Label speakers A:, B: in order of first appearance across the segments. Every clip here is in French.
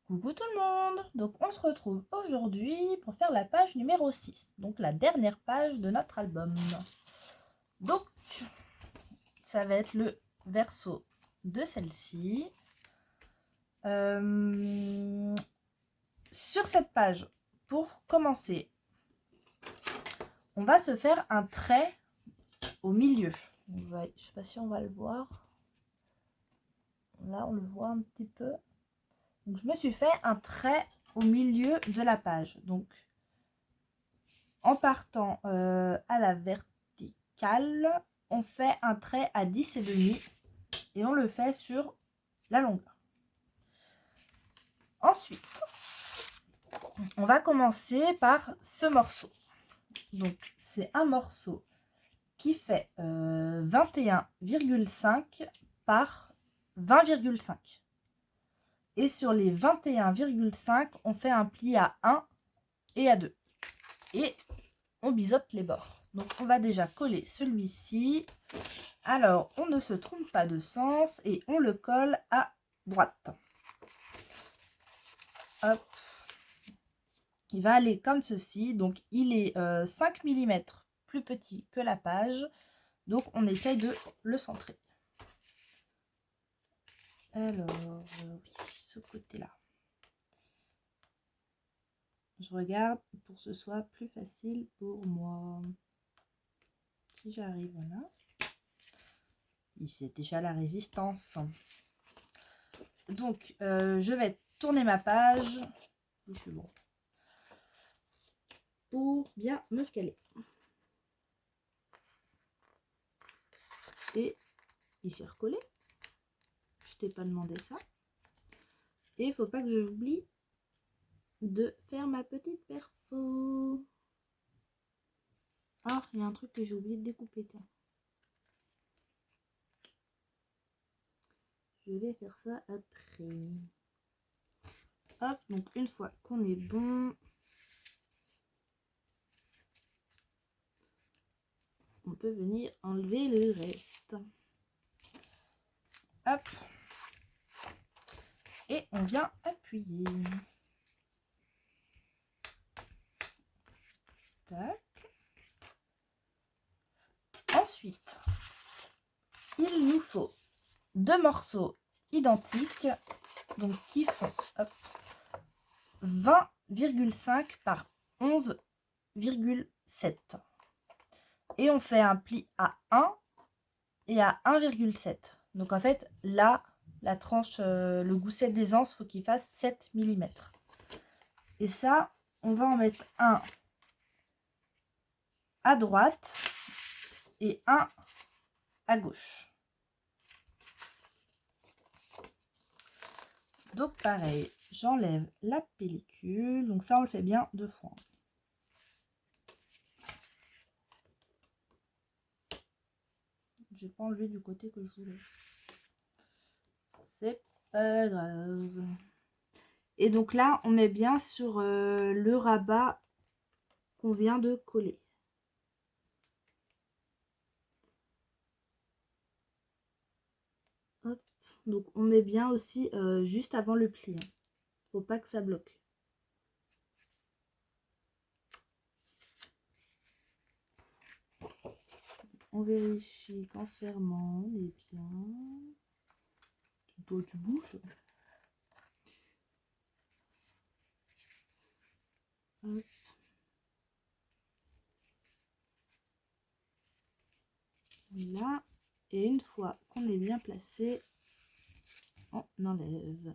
A: Coucou tout le monde! Donc on se retrouve aujourd'hui pour faire la page numéro 6, donc la dernière page de notre album. Donc ça va être le verso de celle-ci. Sur cette page, pour commencer, on va se faire un trait au milieu. Je ne sais pas si on va le voir. Là on le voit un petit peu. Donc je me suis fait un trait au milieu de la page. Donc en partant à la verticale, on fait un trait à 10,5 et on le fait sur la longueur. Ensuite, on va commencer par ce morceau. Donc c'est un morceau qui fait 21,5 par 20,5. Et sur les 21,5, on fait un pli à 1 et à 2. Et on biseaute les bords. Donc on va déjà coller celui-ci. Alors on ne se trompe pas de sens et on le colle à droite. Hop. Il va aller comme ceci. Donc il est 5 mm plus petit que la page. Donc on essaye de le centrer. Alors oui, ce côté-là. Je regarde pour que ce soit plus facile pour moi. Si j'arrive, voilà. C'est déjà la résistance. Donc je vais tourner ma page. Je suis bon. Pour bien me caler. Et il s'est recollé. Je t'ai pas demandé ça. Et il faut pas que j'oublie de faire ma petite perfo. Ah, il y a un truc que j'ai oublié de découper. Tiens. Je vais faire ça après. Hop, donc une fois qu'on est bon, on peut venir enlever le reste. Hop. Et on vient appuyer. Tac. Ensuite, il nous faut deux morceaux identiques, donc qui font 20,5 par 11,7. Et on fait un pli à 1 et à 1,7. Donc en fait, là, la tranche, le gousset d'aisance, il faut qu'il fasse 7 mm. Et ça, on va en mettre un à droite et un à gauche. Donc pareil, j'enlève la pellicule. Donc ça, on le fait bien 2 fois. J'ai pas enlevé du côté que je voulais. C'est pas grave. Et donc là, on met bien sur le rabat qu'on vient de coller. Hop. Donc on met bien aussi juste avant le pli. Hein. Faut pas que ça bloque. On vérifie qu'en fermant, on est bien. Toi, tu bouges. Hop. Là. Et une fois qu'on est bien placé, on enlève.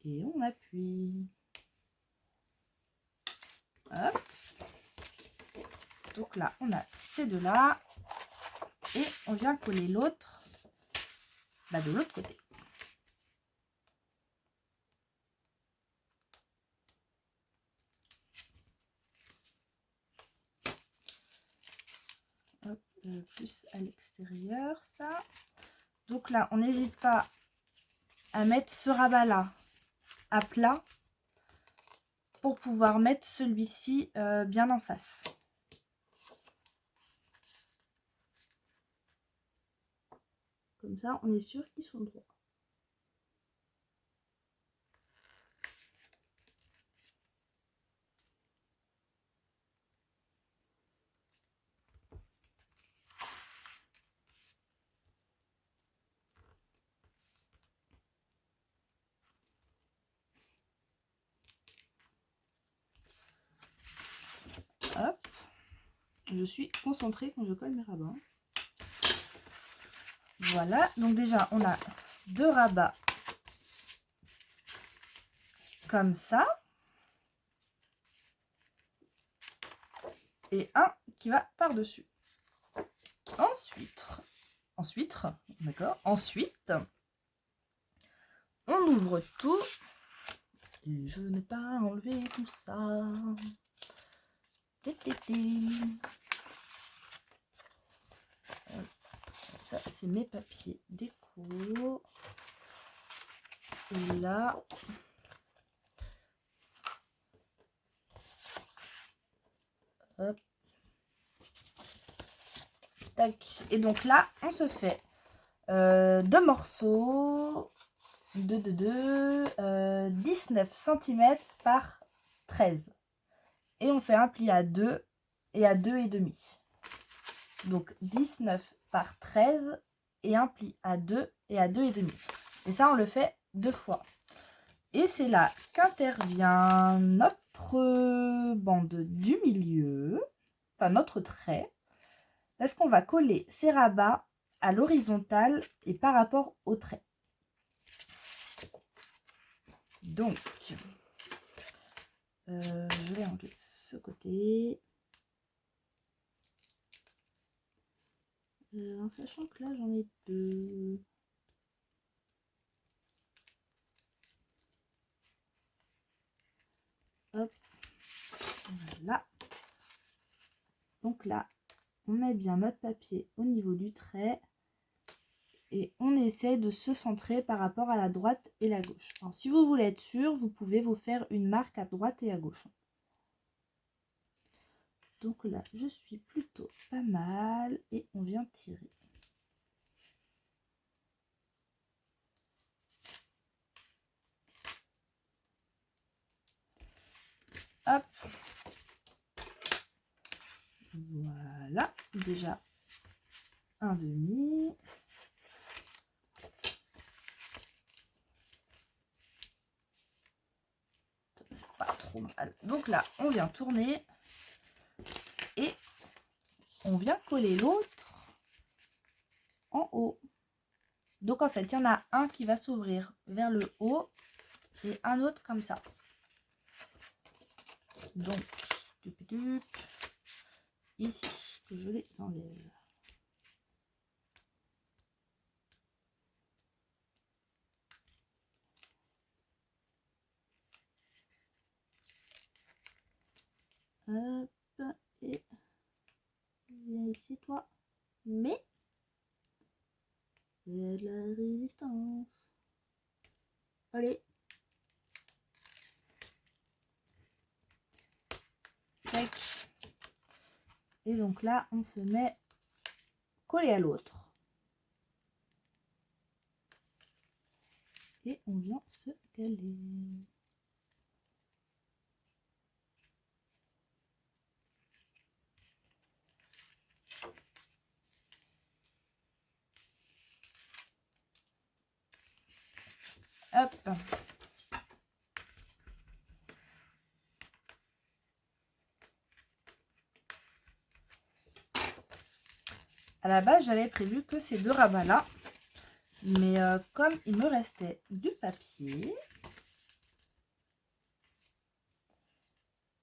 A: Et on appuie. Hop. Donc là, on a ces deux-là. Et on vient coller l'autre de l'autre côté. Hop, plus à l'extérieur, ça. Donc là, on n'hésite pas à mettre ce rabat-là à plat pour pouvoir mettre celui-ci bien en face. Comme Comme ça, on est sûr qu'ils sont droits. Hop. Je suis concentrée quand je colle mes rabats. Voilà, donc déjà on a 2 rabats comme ça et un qui va par-dessus. D'accord. Ensuite, on ouvre tout et je n'ai pas enlevé tout ça. Ça, c'est mes papiers déco. Et là, hop. Tac. Et donc là, on se fait 2 morceaux de 19 cm par 13. Et on fait un pli à 2 et à 2,5. Donc 19 par 13 et un pli à 2 et à 2,5. Et ça, on le fait 2 fois. Et c'est là qu'intervient notre bande du milieu, enfin notre trait, parce qu'on va coller ces rabats à l'horizontale et par rapport au trait. Donc, je vais enlever ce côté. En sachant que là, j'en ai 2. Hop, voilà. Donc là, on met bien notre papier au niveau du trait et on essaie de se centrer par rapport à la droite et la gauche. Alors, si vous voulez être sûr, vous pouvez vous faire une marque à droite et à gauche. Donc là, je suis plutôt pas mal et on vient tirer. Hop. Voilà, déjà un demi. C'est pas trop mal. Donc là, on vient tourner et on vient coller l'autre en haut. Donc en fait, il y en a un qui va s'ouvrir vers le haut et un autre comme ça. Donc, ici, que je les enlève. Hop, et viens ici toi. Mais il y a de la résistance. Allez. Tac. Et donc là, on se met collé à l'autre. Et on vient se caler. Hop. À la base, j'avais prévu que ces 2 rabats là. Mais comme il me restait du papier,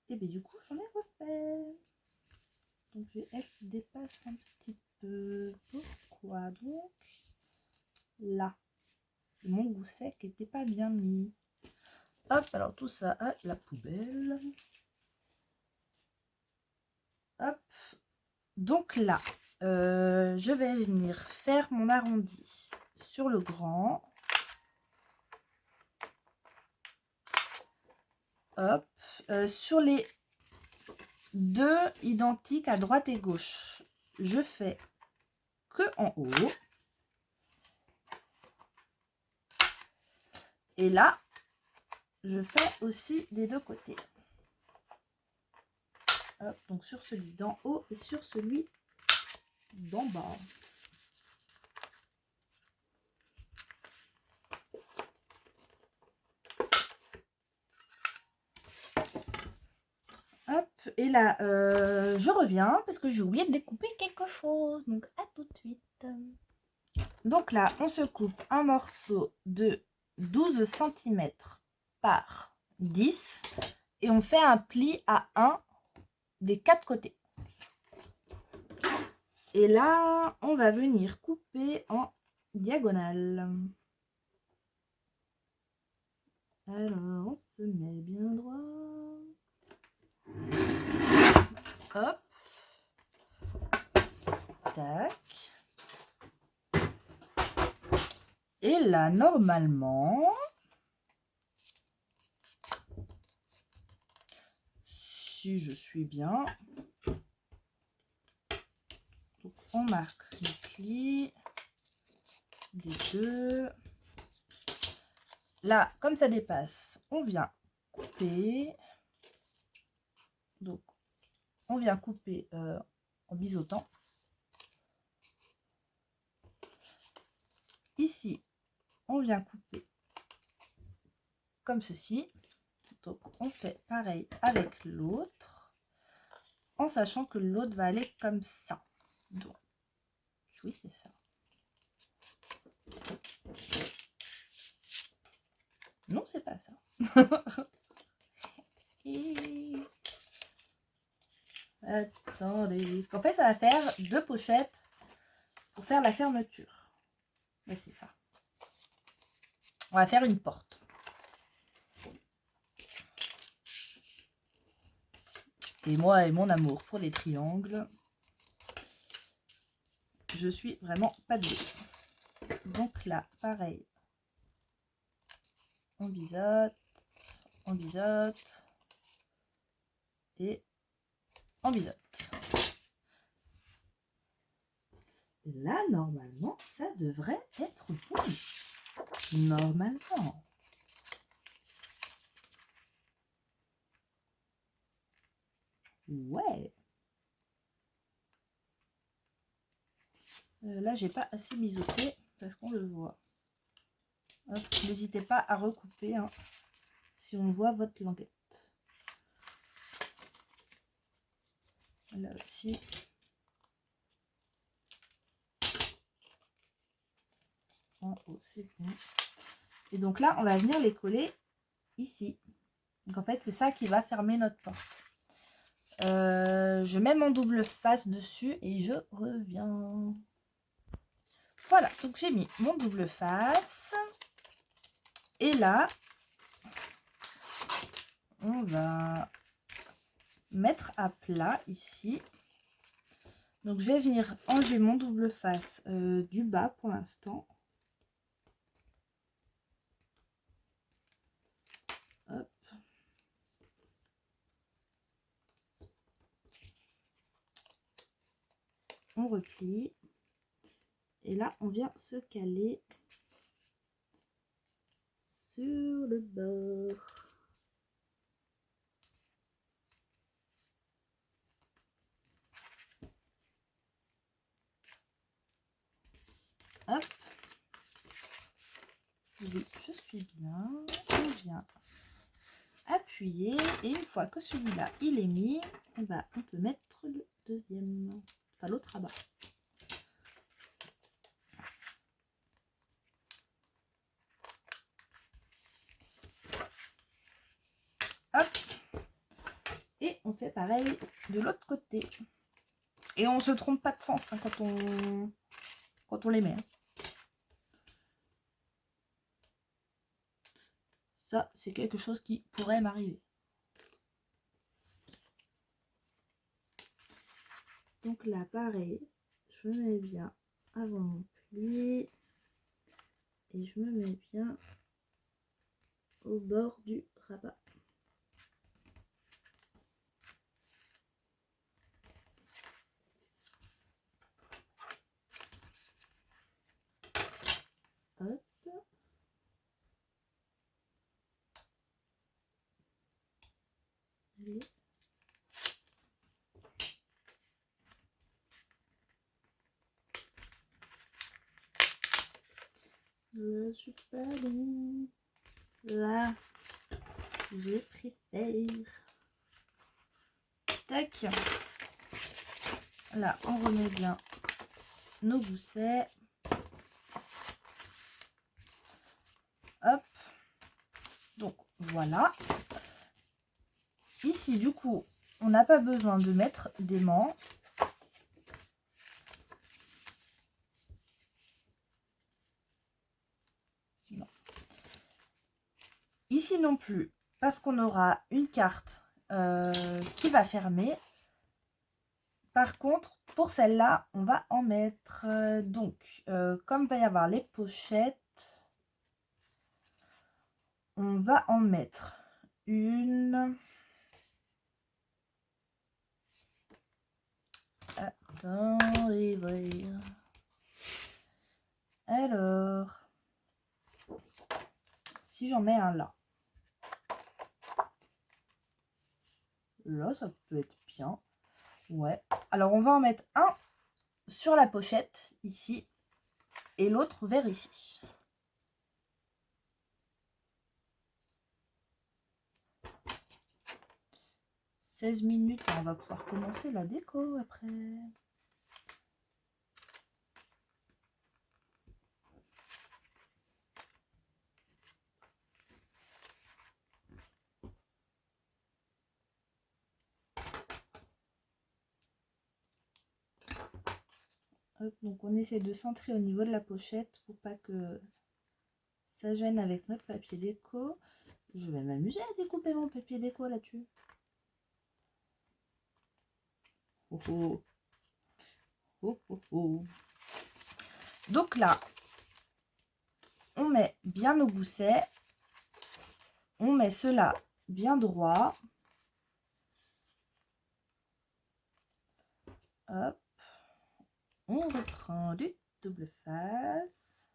A: et bien du coup, j'en ai refait. Donc, elle qui dépasse un petit peu. Pourquoi donc? Là, mon goût sec n'était pas bien mis. Hop, alors tout ça à la poubelle. Hop. Donc là, je vais venir faire mon arrondi sur le grand. Hop. Sur les 2 identiques à droite et gauche, je fais que en haut. Et là, je fais aussi des deux côtés. Hop, donc sur celui d'en haut et sur celui d'en bas. Hop, et là, je reviens parce que j'ai oublié de découper quelque chose. Donc, à tout de suite. Donc là, on se coupe un morceau de 12 cm par 10 et on fait un pli à 1 des 4 côtés. Et là, on va venir couper en diagonale. Alors, on se met bien droit. Hop. Tac. Et là, normalement, si je suis bien, donc on marque le pli des deux. Là, comme ça dépasse, on vient couper. Donc, on vient couper en biseautant. Ici, on vient couper comme ceci. Donc, on fait pareil avec l'autre, en sachant que l'autre va aller comme ça. Donc, oui, c'est ça. Non, c'est pas ça. Et... attendez, parce qu'en fait, ça va faire 2 pochettes pour faire la fermeture. Mais c'est ça. On va faire une porte. Et moi et mon amour pour les triangles, je suis vraiment pas douée. Donc là, pareil, on biseaute et on biseaute. Et là, normalement, ça devrait être bon. Normalement. Ouais. Là, j'ai pas assez biseauté parce qu'on le voit. N'hésitez pas à recouper hein, si on voit votre languette. Là aussi. En haut, c'est bon. Et donc là, on va venir les coller ici. Donc en fait, c'est ça qui va fermer notre porte. Je mets mon double face dessus et je reviens. Voilà, donc j'ai mis mon double face. Et là, on va mettre à plat ici. Donc je vais venir enlever mon double face du bas pour l'instant. Hop. On replie. Et là, on vient se caler sur le bord. Hop. Oui, je suis bien. On vient appuyer. Et une fois que celui-là, il est mis, eh ben, on peut mettre le deuxième. Enfin, l'autre à bas. Hop. Et on fait pareil de l'autre côté. Et on se trompe pas de sens hein, quand on les met. Hein. Ça, c'est quelque chose qui pourrait m'arriver. Donc là, pareil, je me mets bien avant mon pli. Et je me mets bien au bord du rabat. Hop. Je suis pas bon. Là, je préfère. Tac. Là, on remet bien nos goussets. Hop. Donc, voilà. Ici, du coup, on n'a pas besoin de mettre d'aimant. Non. Ici non plus, parce qu'on aura une carte qui va fermer. Par contre, pour celle-là, on va en mettre. Donc, comme il va y avoir les pochettes, on va en mettre une. Attends, ouvrir. Alors, si j'en mets un là. Là, ça peut être bien. Ouais. Alors, on va en mettre un sur la pochette, ici, et l'autre vers ici. « 16 minutes, on va pouvoir commencer la déco après. Hop, donc on essaie de centrer au niveau de la pochette pour pas que ça gêne avec notre papier déco. Je vais m'amuser à découper mon papier déco là-dessus. Oh oh. Oh oh oh. Donc là, on met bien nos goussets. On met cela bien droit. Hop. On reprend du double face.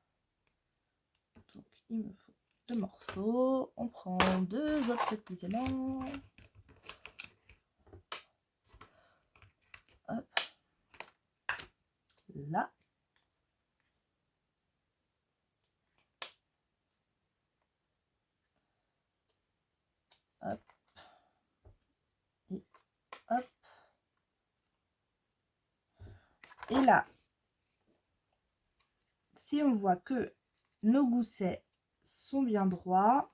A: Donc il me faut 2 morceaux. On prend 2 autres petits aimants. Hop. Là. Hop. Et hop. Et là, si on voit que nos goussets sont bien droits,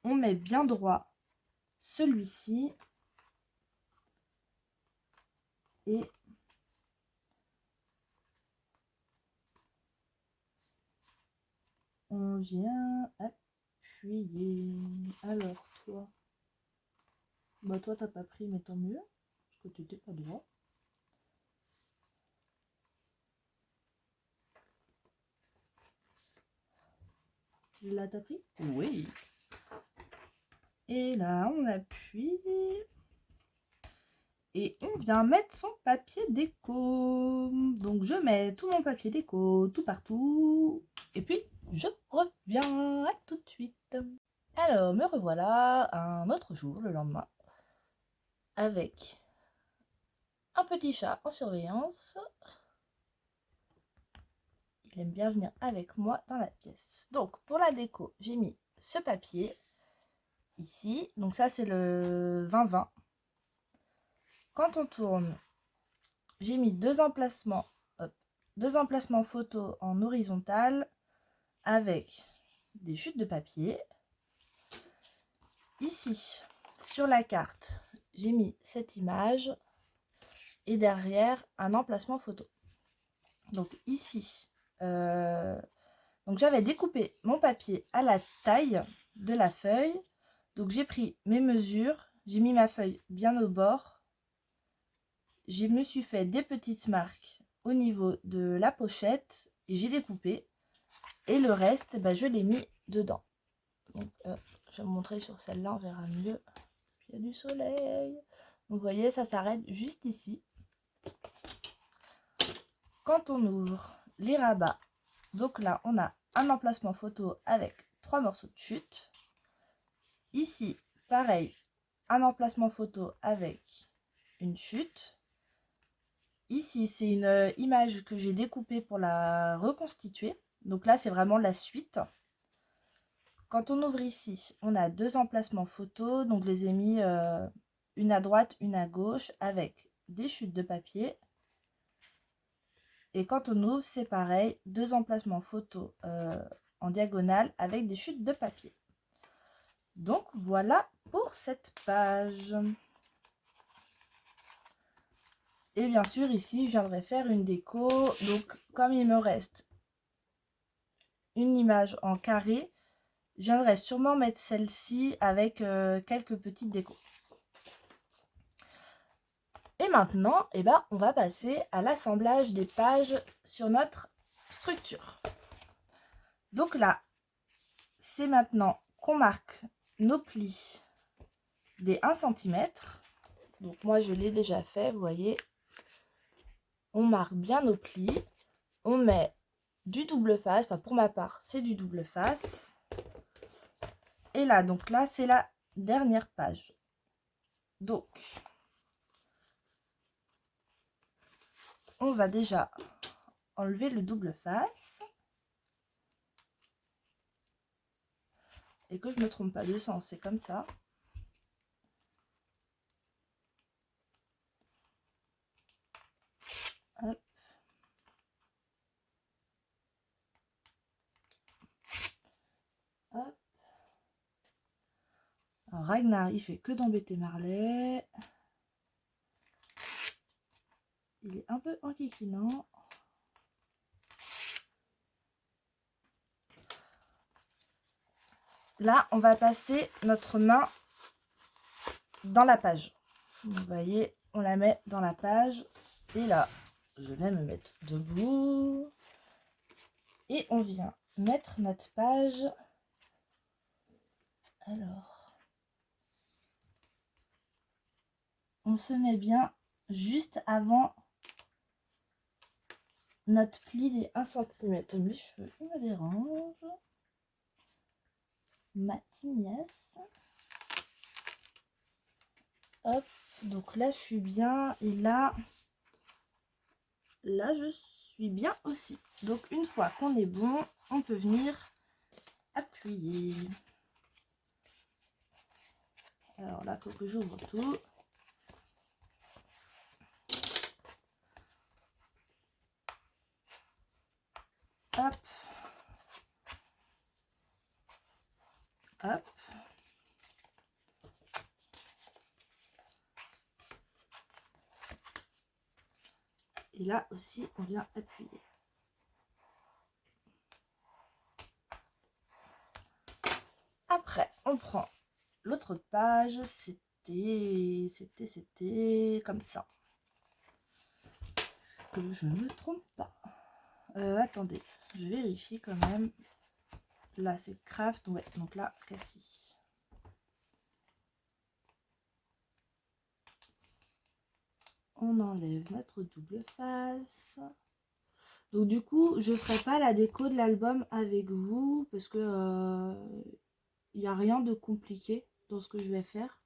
A: on met bien droit celui-ci et on vient appuyer. Alors toi, bah toi t'as pas pris, mais tant mieux, parce que tu n'étais pas droit. Là t'as pris? Oui. Et là on appuie. Et on vient mettre son papier déco. Donc je mets tout mon papier déco tout partout. Et puis je reviens. À tout de suite. Alors me revoilà un autre jour, le lendemain, avec un petit chat en surveillance. Il aime bien venir avec moi dans la pièce. Donc pour la déco, j'ai mis ce papier ici. Donc ça c'est le 20-20. Quand on tourne, j'ai mis 2 emplacements, hop, 2 emplacements photo en horizontal avec des chutes de papier. Ici, sur la carte, j'ai mis cette image et derrière un emplacement photo. Donc ici, donc j'avais découpé mon papier à la taille de la feuille. Donc j'ai pris mes mesures, j'ai mis ma feuille bien au bord. Je me suis fait des petites marques au niveau de la pochette et j'ai découpé. Et le reste, bah, je l'ai mis dedans. Donc, je vais vous montrer sur celle-là, on verra mieux. Il y a du soleil. Donc, vous voyez, ça s'arrête juste ici. Quand on ouvre les rabats, donc là, on a un emplacement photo avec 3 morceaux de chute. Ici, pareil, un emplacement photo avec une chute. Ici, c'est une image que j'ai découpée pour la reconstituer. Donc là, c'est vraiment la suite. Quand on ouvre ici, on a 2 emplacements photos. Donc, je les ai mis une à droite, une à gauche, avec des chutes de papier. Et quand on ouvre, c'est pareil, 2 emplacements photos en diagonale avec des chutes de papier. Donc, voilà pour cette page. Et bien sûr, ici, je viendrai faire une déco. Donc, comme il me reste une image en carré, je viendrai sûrement mettre celle-ci avec quelques petites décos. Et maintenant, eh ben, on va passer à l'assemblage des pages sur notre structure. Donc là, c'est maintenant qu'on marque nos plis des 1 cm. Donc moi, je l'ai déjà fait, vous voyez. On marque bien nos plis. On met du double face. Enfin, pour ma part, c'est du double face. Et là, donc là, c'est la dernière page. Donc, on va déjà enlever le double face. Et que je ne me trompe pas de sens, c'est comme ça. Hop. Hop. Alors, Ragnar, il fait que d'embêter Marley. Il est un peu enquiquinant. Là, on va passer notre main dans la page. Vous voyez, on la met dans la page. Et là, je vais me mettre debout. Et on vient mettre notre page. Alors, on se met bien juste avant notre pli des 1 cm. Mes cheveux, ils me dérangent. Ma tignasse. Hop, donc là, je suis bien. Et là, je suis bien aussi. Donc, une fois qu'on est bon, on peut venir appuyer. Alors là, il faut que j'ouvre tout. Hop. Hop. Et là aussi, on vient appuyer. Après, on prend l'autre page. C'était comme ça. Que je ne me trompe pas. Attendez, je vérifie quand même. Là, c'est craft. Ouais, donc là, Cassie. On enlève notre double face. Donc du coup, je ne ferai pas la déco de l'album avec vous parce que il n'y a rien de compliqué dans ce que je vais faire.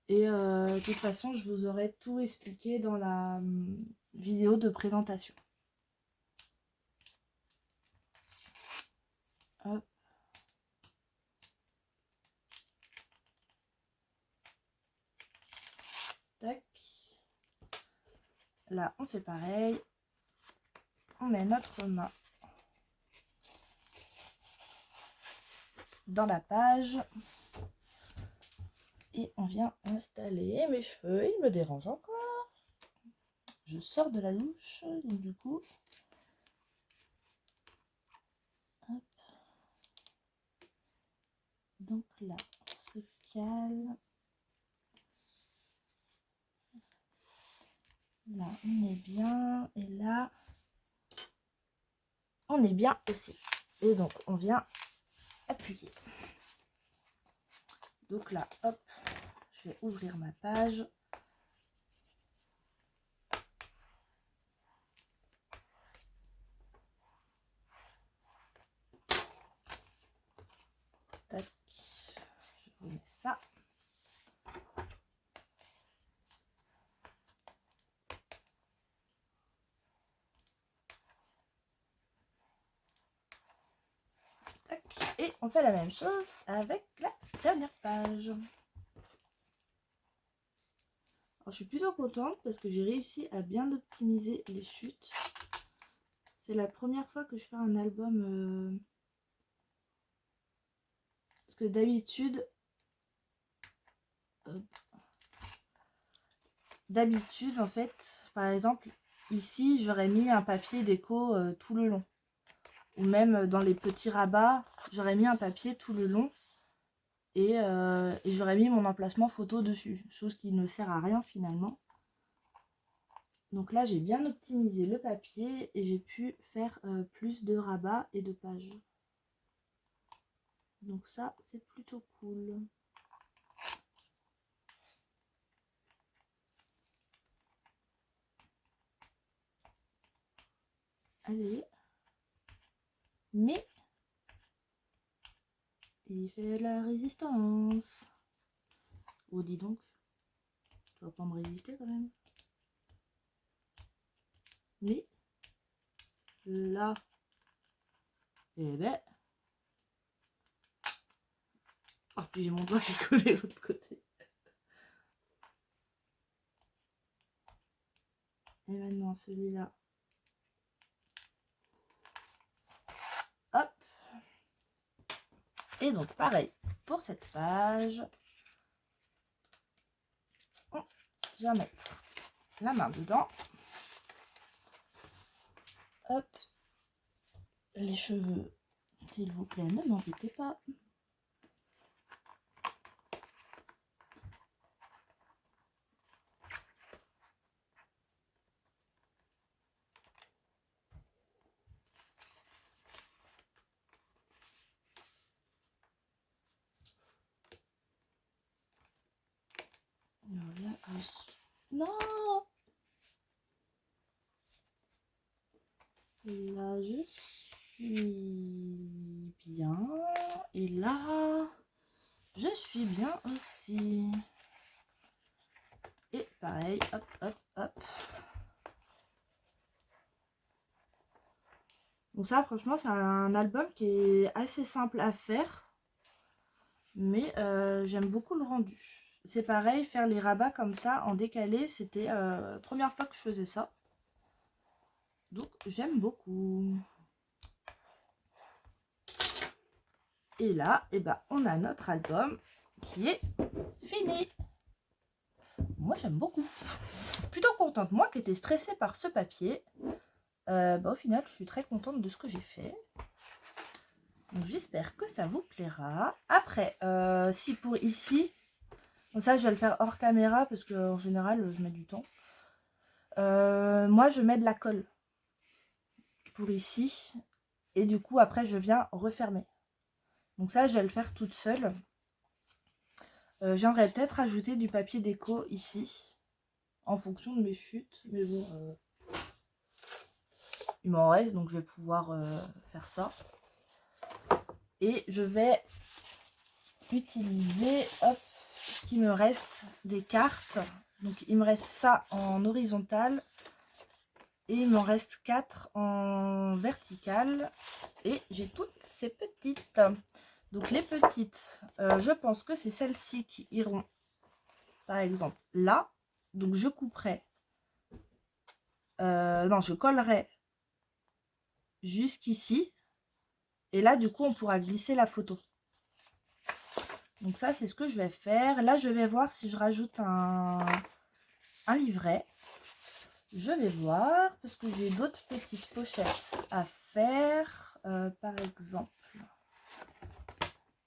A: Et de toute façon, je vous aurai tout expliqué dans la vidéo de présentation. Hop. Tac. Là, on fait pareil. On met notre main dans la page. Et on vient installer mes cheveux. Ils me dérangent encore. Je sors de la douche. Donc du coup... Hop. Donc là, on se cale. Là, on est bien. Et là, on est bien aussi. Et donc, on vient appuyer. Donc là, hop, je vais ouvrir ma page. Tac, je remets ça. Et on fait la même chose avec la dernière page. Alors, je suis plutôt contente parce que j'ai réussi à bien optimiser les chutes. C'est la première fois que je fais un album. Parce que d'habitude... D'habitude, en fait, par exemple, ici, j'aurais mis un papier déco tout le long. Ou même dans les petits rabats, j'aurais mis un papier tout le long. Et j'aurais mis mon emplacement photo dessus. Chose qui ne sert à rien finalement. Donc là, j'ai bien optimisé le papier et j'ai pu faire plus de rabats et de pages. Donc ça, c'est plutôt cool. Allez. Mais il fait de la résistance. Oh, dis donc. Tu vas pas me résister quand même. Mais là, eh ben... Oh, puis j'ai mon doigt qui est collé de l'autre côté. Et maintenant, celui-là. Hop. Et donc, pareil, pour cette page, on va mettre la main dedans. Hop. Les cheveux, s'il vous plaît, ne m'embêtez pas. Voilà. Non! Là, je suis bien. Et là, je suis bien aussi. Et pareil, hop, hop, hop. Donc ça, franchement, c'est un album qui est assez simple à faire. Mais j'aime beaucoup le rendu. C'est pareil, faire les rabats comme ça, en décalé, c'était la première fois que je faisais ça. Donc, j'aime beaucoup. Et là, eh ben, on a notre album qui est fini. Moi, j'aime beaucoup. Je suis plutôt contente. Moi qui étais stressée par ce papier, au final, je suis très contente de ce que j'ai fait. Donc, j'espère que ça vous plaira. Après, si pour ici, bon, ça, je vais le faire hors caméra parce qu'en général, je mets du temps. Moi, je mets de la colle pour ici. Et du coup, après, je viens refermer. Donc ça, je vais le faire toute seule. J'aimerais peut-être ajouter du papier déco ici, en fonction de mes chutes. Mais bon, il m'en reste, donc je vais pouvoir faire ça. Et je vais utiliser, hop, ce qui me reste des cartes. Donc il me reste ça en horizontal. Et il m'en reste 4 en vertical. Et j'ai toutes ces petites. Donc les petites, je pense que c'est celles-ci qui iront, par exemple, là. Donc je couperai, non, je collerai jusqu'ici. Et là, du coup, on pourra glisser la photo. Donc ça, c'est ce que je vais faire. Là, je vais voir si je rajoute un livret. Je vais voir, parce que j'ai d'autres petites pochettes à faire. Par exemple,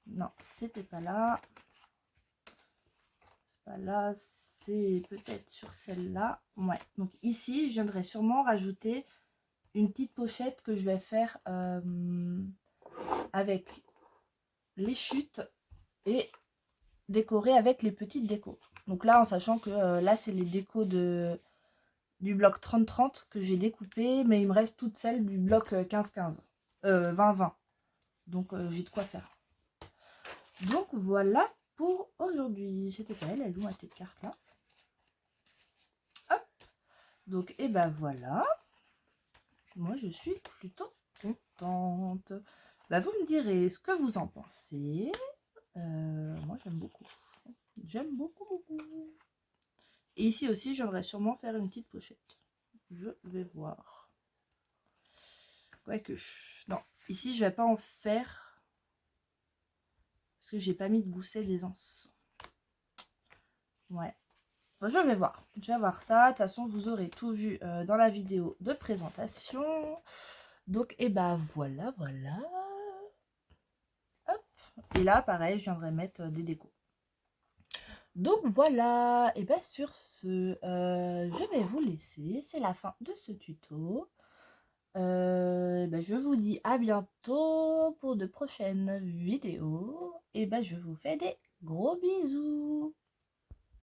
A: non, c'était pas là. C'est pas là, c'est peut-être sur celle-là. Ouais, donc ici, je viendrai sûrement rajouter une petite pochette que je vais faire avec les chutes et décorer avec les petites décos. Donc là, en sachant que là, c'est les décos du bloc 30-30 que j'ai découpé, mais il me reste toutes celles du bloc 15-15, 20-20. Donc j'ai de quoi faire. Donc voilà pour aujourd'hui. C'était pas elle où ma petite carte là. Hop. Donc et ben voilà. Moi je suis plutôt contente. Bah, vous me direz ce que vous en pensez. Moi, j'aime beaucoup. J'aime beaucoup, beaucoup. Et ici aussi, j'aimerais sûrement faire une petite pochette. Je vais voir. Quoique, non. Ici, je vais pas en faire. Parce que j'ai pas mis de gousset d'aisance. Ouais. Bon, je vais voir. Je vais voir ça. De toute façon, vous aurez tout vu dans la vidéo de présentation. Donc, et bah voilà, voilà. Hop. Et là, pareil, je viendrai mettre des décos. Donc voilà, et bien sur ce, je vais vous laisser, c'est la fin de ce tuto. Je vous dis à bientôt pour de prochaines vidéos. Et ben je vous fais des gros bisous.